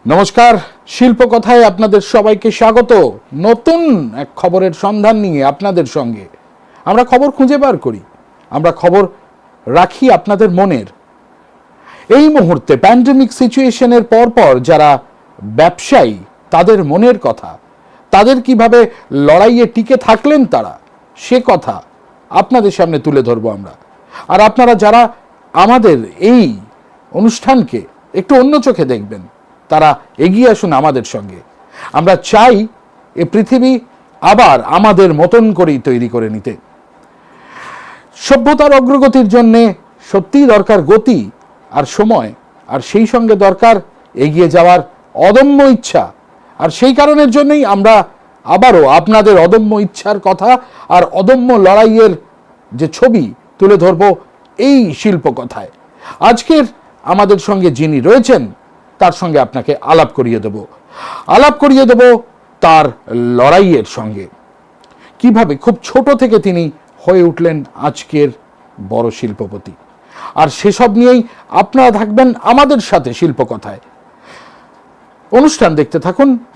নমস্কার, শিল্পকথায় আপনাদের সবাইকে স্বাগত। নতুন এক খবরের সন্ধান নিয়ে আপনাদের সঙ্গে আমরা খবর খুঁজে বার করি, আমরা খবর রাখি আপনাদের মনের। এই মুহূর্তে প্যান্ডেমিক সিচুয়েশনের পরপর যারা ব্যবসায়ী, তাদের মনের কথা, তাদের কিভাবে লড়াইয়ে টিকে থাকলেন তারা, সে কথা আপনাদের সামনে তুলে ধরবো আমরা। আর আপনারা যারা আমাদের এই অনুষ্ঠানকে একটু অন্য চোখে দেখবেন, তারা এগিয়ে আসুন আমাদের সঙ্গে। আমরা চাই এ পৃথিবী আবার আমাদের মতন করেই তৈরি করে নিতে। সভ্যতার অগ্রগতির জন্যে সত্যিই দরকার গতি আর সময়, আর সেই সঙ্গে দরকার এগিয়ে যাওয়ার অদম্য ইচ্ছা। আর সেই কারণের জন্যই আমরা আবারও আপনাদের অদম্য ইচ্ছার কথা আর অদম্য লড়াইয়ের যে ছবি তুলে ধরব এই শিল্পকথায়। আজকের আমাদের সঙ্গে যিনি রয়েছেন তার সঙ্গে আপনাকে আলাপ করিয়ে দেব তার লড়াইয়ের সঙ্গে। কিভাবে খুব ছোট থেকে তিনি হয়ে উঠলেন আজকের বড় শিল্পপতি, আর সেসব নিয়েই আপনারা থাকবেন আমাদের সাথে শিল্পকথায়। অনুষ্ঠান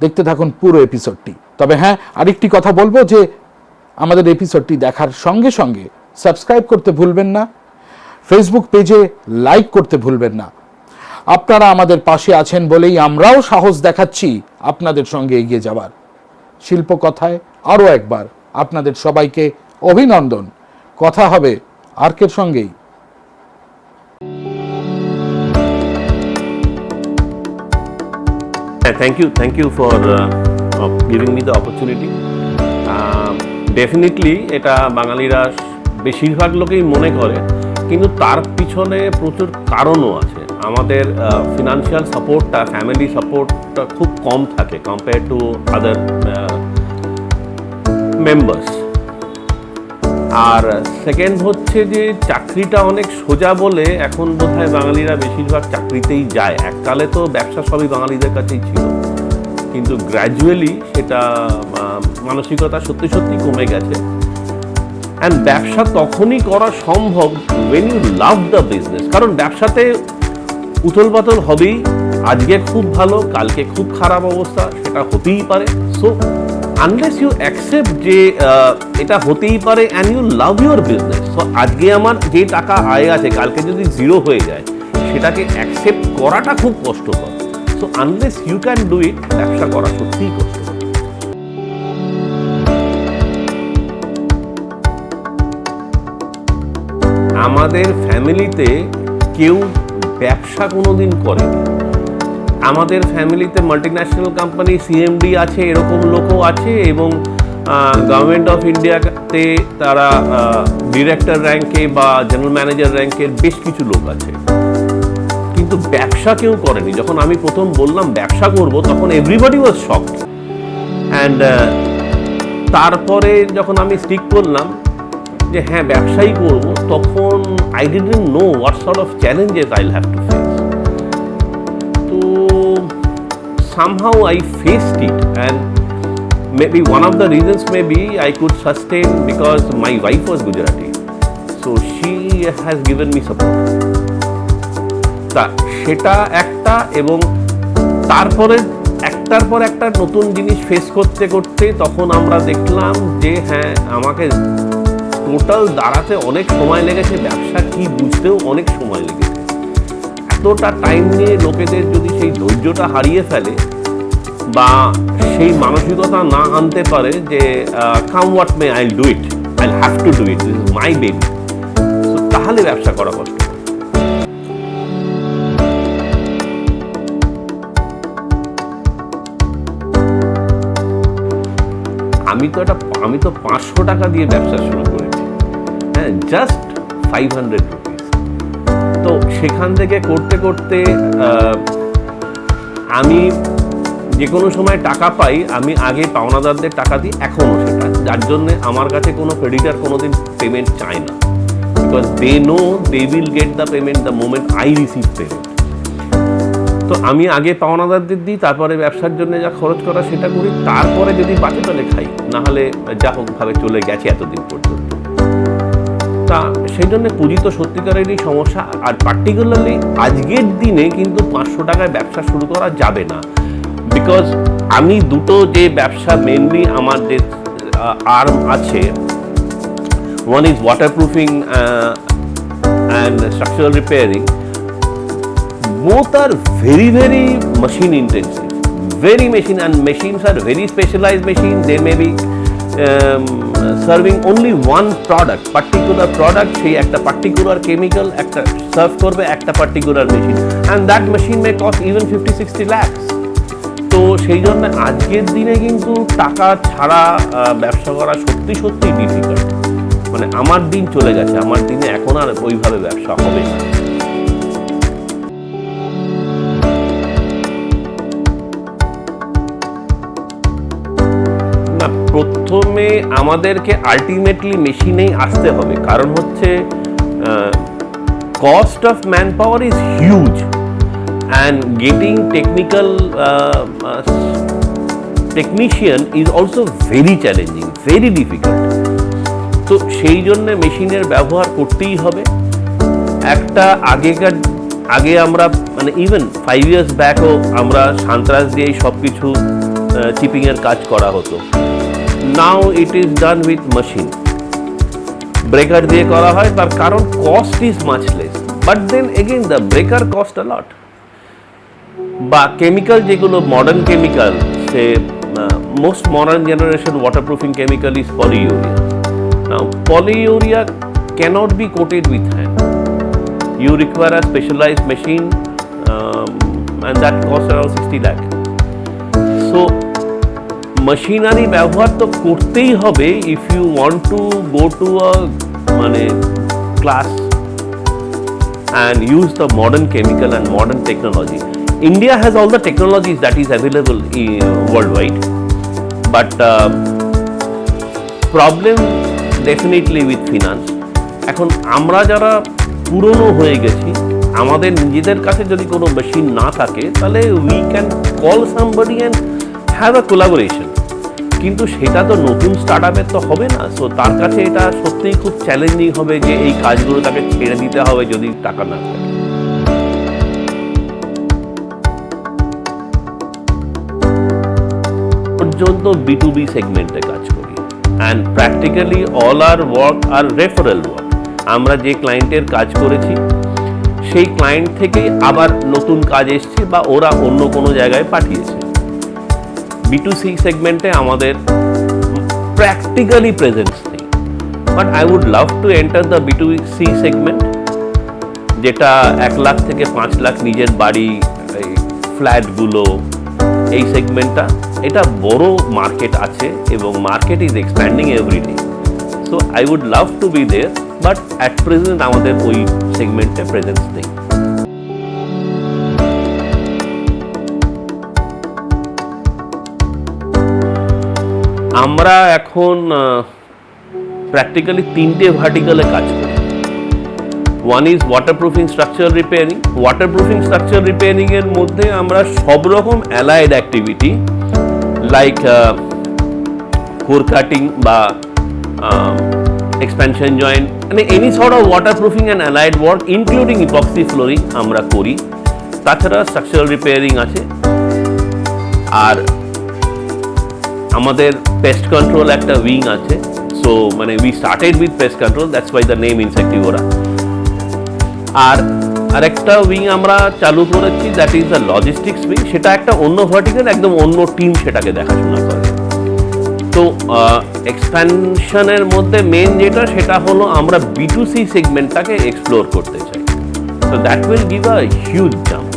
দেখতে থাকুন পুরো এপিসোডটি। তবে হ্যাঁ, আরেকটি কথা বলবো যে আমাদের এপিসোডটি দেখার সঙ্গে সঙ্গে সাবস্ক্রাইব করতে ভুলবেন না, ফেসবুক পেজে লাইক করতে ভুলবেন না। আপনারা আমাদের পাশে আছেন বলেই আমরাও সাহস দেখাচ্ছি আপনাদের সঙ্গে এগিয়ে যাবার। শিল্পকথায় আরও একবার আপনাদের সবাইকে অভিনন্দন। কথা হবে আর্কের সঙ্গেই। Thank you for giving me the opportunity. Definitely এটা বাঙালিরা বেশিরভাগ লোকেই মনে করে, কিন্তু তার পিছনে প্রচুর কারণও আছে। আমাদের ফিনান্সিয়াল সাপোর্টটা, ফ্যামিলি সাপোর্টটা খুব কম থাকে কম্পেয়ার টু আদার মেম্বার্স। আর সেকেন্ড হচ্ছে যে চাকরিটা অনেক সোজা বলে এখন বোধহয় বাঙালিরা বেশিরভাগ চাকরিতেই যায়। এককালে তো ব্যবসা সবই বাঙালিদের কাছেই ছিল, কিন্তু গ্র্যাজুয়ালি সেটা মানসিকতা সত্যি সত্যি কমে গেছে। অ্যান্ড ব্যবসা তখনই করা সম্ভব when you love the business. কারণ ব্যবসাতে উথল পাথল হবেই, আজকে খুব ভালো, কালকে খুব খারাপ অবস্থা, সেটা হতেই পারে। সো আনলেস ইউ অ্যাকসেপ্ট যে এটা হতেই পারে and you love your business. So আজকে আমার যে টাকা আয় আছে, কালকে যদি জিরো হয়ে যায়, সেটাকে অ্যাকসেপ্ট করাটা খুব কষ্টকর। So unless you can do it, ব্যবসা করা সত্যিই কষ্টকর। আমাদের ফ্যামিলিতে কেউ ব্যবসা কোনোদিন করেনি। আমাদের ফ্যামিলিতে মাল্টিন্যাশনাল কোম্পানি সিএমডি আছে, এরকম লোকও আছে, এবং গভর্নমেন্ট অফ ইন্ডিয়াতে তারা ডিরেক্টর র্যাঙ্কে বা জেনারেল ম্যানেজার র্যাঙ্কের বেশ কিছু লোক আছে, কিন্তু ব্যবসা কেউ করেনি। যখন আমি প্রথম বললাম ব্যবসা করব, তখন এভরিবডি ওয়াজ শকড। অ্যান্ড তারপরে যখন আমি স্টিক করলাম যে হ্যাঁ ব্যবসাই করব, তখন I didn't know what sort of challenges আইল হ্যাভ টু ফেস। তো somehow I faced it, and maybe one of the reasons maybe I could sustain because my wife was Gujarati, so she has given me support. তা সেটা একটা, এবং তারপরে একটার পর একটা নতুন জিনিস ফেস করতে করতে তখন আমরা দেখলাম যে হ্যাঁ আমাকে টোটাল দাঁড়াতে অনেক সময় লেগেছে, ব্যবসা কি বুঝতেও অনেক সময় লেগেছে। এতটা টাইম নিয়ে লোকেদের যদি সেই ধৈর্যটা হারিয়ে ফেলে বা সেই মানসিকতা না আনতে পারে যে come what may I'll do it, আইল have to do it, this is my baby, তাহলে ব্যবসা করা কষ্ট। আমি তো 500 টাকা দিয়ে ব্যবসা শুরু করেছি, হ্যাঁ, জাস্ট 500 রুপিস। তো সেখান থেকে করতে করতে আমি যে কোনো সময় টাকা পাই, আমি আগে পাওনাদারদের টাকা দিই, এখনও সেটা, যার জন্যে আমার কাছে কোনো ক্রেডিটার কোনোদিন পেমেন্ট চায় না, because they know they will get the payment the moment I receive payment. তো আমি আগে পাওনাদারদের দিই, তারপরে ব্যবসার জন্য যা খরচ করা সেটা করি, তারপরে যদি বাঁচে তাহলে খাই, নাহলে যা হোক ভাবে চলে গেছে এতদিন পর্যন্ত। তা সেই জন্য পুঁজি তো সত্যিকারেরই সমস্যা। আর পার্টিকুলারলি আজকের দিনে কিন্তু 500 টাকায় ব্যবসা শুরু করা যাবে না, বিকজ আমি দুটো যে ব্যবসা মেনলি আমার যে আর্ম আছে, one is waterproofing and structural repairing, both are very machine intensive, very machine, and machines are very specialized machines. They may be serving only one product, particular product, সেই একটা particular chemical একটা serve করবে একটা particular machine, and that machine may cost even 50-60 lakhs. তো সেই জন্য আজকের দিনে কিন্তু টাকা ছাড়া ব্যবসা করা সত্যি ডিফিকাল্ট। মানে আমার দিন চলে গেছে, আমার দিনে এখন আর ওইভাবে ব্যবসা হবে না। প্রথমে আমাদেরকে আলটিমেটলি মেশিনেই আসতে হবে, কারণ হচ্ছে cost of man power is huge and getting technical technician is also very challenging, very difficult. তো সেই জন্য মেশিনের ব্যবহার করতেই হবে। একটা আগে আমরা মানে ইভেন 5 years ব্যাকও আমরা সান্ত্রাস দিয়েই সব কিছু চিপিংয়ের কাজ করা হতো। Now it is done with machine, breaker দিয়ে করা হয়, তার কারণ cost is much less, but then again the breaker cost a lot. বা কেমিক্যাল যেগুলো মডার্ন কেমিক্যাল, সে most modern generation waterproofing chemical is polyurea. Now polyurea cannot be coated with hand. You require a specialized machine and that costs around 60 lakh. So machinery ব্যবহার তো করতেই হবে if you want to go to a মানে class and use the modern chemical and modern technology. India has all the technologies that is available worldwide, but problem definitely with finance. এখন আমরা যারা পুরনো হয়ে গেছি, আমাদের নিজেদের কাছে যদি কোনো মেশিন না থাকে, তাহলে we can call somebody and have a collaboration, কিন্তু সেটা তো নতুন স্টার্ট আপের তো হবে না। সো তার কাছে এটা সত্যিই খুব চ্যালেঞ্জিং হবে যে এই কাজগুলো তাকে ছেড়ে দিতে হবে যদি টাকা না থাকে। পর্যন্ত B2B সেগমেন্টে কাজ করি, and practically all our work are referral work. আমরা যে ক্লায়েন্টের কাজ করেছি সেই ক্লায়েন্ট থেকেই আবার নতুন কাজ এসছে বা ওরা অন্য কোনো জায়গায় পাঠিয়েছে। B2C সেগমেন্টে আমাদের প্র্যাকটিক্যালি প্রেজেন্স নেই, but I would love to enter the B2C segment, যেটা 1 লাখ থেকে 5 লাখ নিজের বাড়ি, এই ফ্ল্যাটগুলো, এই সেগমেন্টটা, এটা বড় মার্কেট আছে এবং market is expanding everyday. So I would love to be there, but at present আমাদের ওই সেগমেন্টে প্রেজেন্স নেই। আমরা এখন প্র্যাকটিক্যালি 3টে ভার্টিক্যালে কাজ করি। One is waterproofing structural repairing. Waterproofing structural repairing এর মধ্যে আমরা সব রকম allied activity like core cutting বা expansion joint, মানে any sort of waterproofing and allied work including epoxy flooring আমরা করি। তাছাড়া স্ট্রাকচারাল রিপেয়ারিং আছে, আর আমাদের পেস্ট কন্ট্রোল একটা উইং আছে। সো মানে we started with pest control, that's why the name Insectivora. আর আরেকটা উইং আমরা চালু করেছি, that is the logistics wing. সেটা একটা অন্য ভার্টিক্যাল, একদম অন্য টিম সেটাকে দেখাশোনা করে। তো এক্সপ্যানশনের মধ্যে মেন যেটা, সেটা হলো আমরা B2C সেগমেন্টটাকে এক্সপ্লোর করতে চাই। So that will give a huge jump.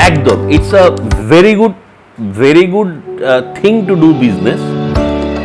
একদম, it's a very good thing to do business,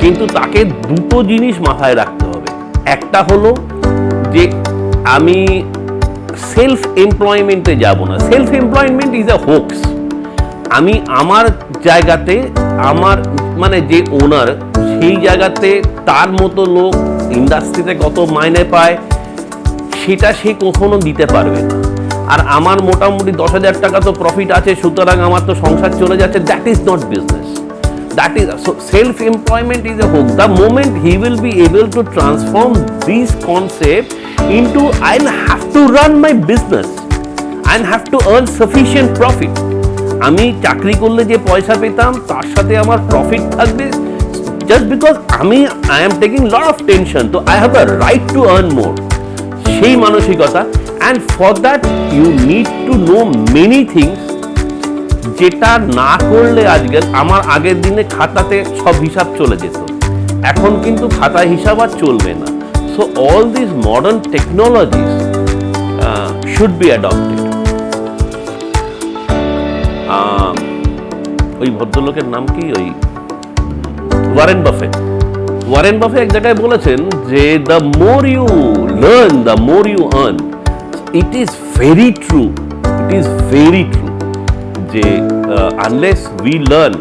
কিন্তু তাকে দুটো জিনিস মাথায় রাখতে হবে। একটা হলো যে আমি সেলফ এমপ্লয়মেন্টে যাব না। Self employment is a hoax. আমি আমার জায়গাতে, আমার মানে যে ওনার, সেই জায়গাতে তার মতো লোক ইন্ডাস্ট্রিতে কত মাইনে পায় সেটা সে কখনো দিতে পারবে না। আর আমার মোটামুটি 10,000 টাকা তো প্রফিট আছে, সুতরাং আমার তো সংসার চলে যাচ্ছে, that is not business. That is so self-employment is a hook. The moment he will be able to transform these concepts into I'll have to run my business, I'll have to earn sufficient profit. আমি চাকরি করলে যে পয়সা পেতাম তার সাথে আমার profit থাকবে, just because I am taking lot of tension, so I have a right to earn more. সেই মানসিকতা, and for that you need to know many things যেটা না করলে আজকে আমার আগের দিনে খাতাতে সব হিসাব চলে যেত, এখন কিন্তু খাতায় হিসাব আর চলবে না। So all this modern technologies should be adopted. ওই ভদ্রলোকের নাম কি, ওই ওয়ারেন বাফেট। ওয়ারেন বাফেট এক জায়গায় বলেছেন যে the more you learn the more you earn. It is very true, it is very true যে আনলেস উই লার্ন,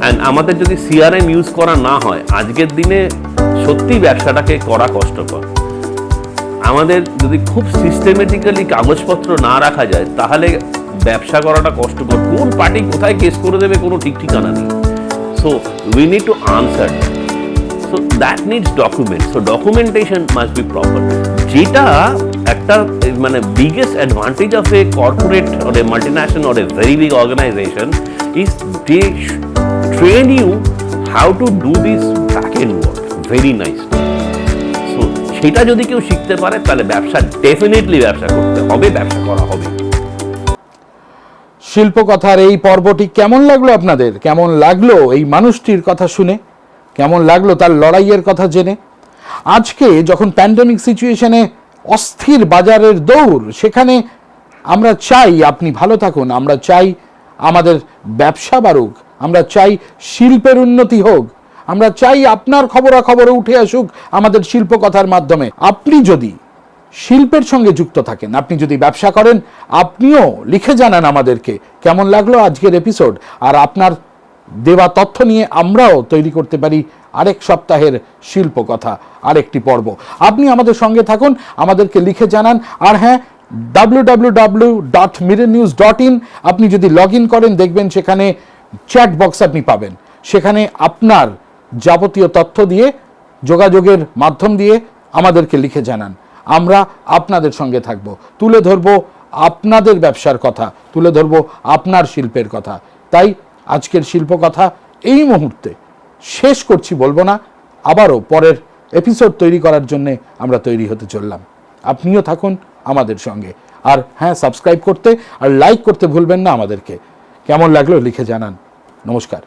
অ্যান্ড আমাদের যদি সিআরএম ইউজ করা না হয় আজকের দিনে সত্যি ব্যবসাটাকে করা কষ্টকর। আমাদের যদি খুব সিস্টেমেটিক্যালি কাগজপত্র না রাখা যায় তাহলে ব্যবসা করাটা কষ্টকর। কোন পার্টি কোথায় কেস করে দেবে কোনো ঠিক ঠিকানা নেই। So we need to answer, so that needs document. So documentation must be proper, যেটা একটা মানে biggest advantage of a corporate or a multinational or a very big organisation is they train you how to do this back end work very nice. So সেটা যদি কেউ শিখতে পারে তাহলে ব্যবসা ডেফিনেটলি ব্যবসা করতে হবে, ব্যবসা করা হবে। শিল্পকথার এই পর্বটি কেমন লাগলো আপনাদের? কেমন লাগলো এই মানুষটির কথা শুনে? কেমন লাগলো তার লড়াইয়ের কথা জেনে? আজকে যখন প্যান্ডেমিক সিচুয়েশনে অস্থির বাজারের দৌড়, সেখানে আমরা চাই আপনি ভালো থাকুন, আমরা চাই আমাদের ব্যবসা বাড়ুক, আমরা চাই শিল্পের উন্নতি হোক, আমরা চাই আপনার খবরাখবরে উঠে আসুক আমাদের শিল্পকথার মাধ্যমে। আপনি যদি শিল্পের সঙ্গে যুক্ত থাকেন, আপনি যদি ব্যবসা করেন, আপনিও লিখে জানান আমাদেরকে কেমন লাগলো আজকের এপিসোড। আর আপনার দেওয়া তথ্য নিয়ে আমরাও তৈরি করতে পারি আরেক সপ্তাহের শিল্পকথা, আরেকটি পর্ব। আপনি আমাদের সঙ্গে থাকুন, আমাদেরকে লিখে জানান। আর হ্যাঁ, www.mirrornews.in আপনি যদি লগ ইন করেন দেখবেন সেখানে চ্যাট বক্স আপনি পাবেন। সেখানে আপনার যাবতীয় তথ্য দিয়ে, যোগাযোগের মাধ্যম দিয়ে আমাদেরকে লিখে জানান। আমরা আপনাদের সঙ্গে থাকব, তুলে ধরবো আপনাদের ব্যবসার কথা, তুলে ধরবো আপনার শিল্পের কথা। তাই আজকের শিল্পকথা এই মুহূর্তে শেষ করছি বলবো না, আবারও পরের এপিসোড তৈরি করার জন্যে আমরা তৈরি হতে চললাম। আপনিও থাকুন আমাদের সঙ্গে। আর হ্যাঁ, সাবস্ক্রাইব করতে আর লাইক করতে ভুলবেন না আমাদেরকে। কেমন লাগলো লিখে জানান। নমস্কার।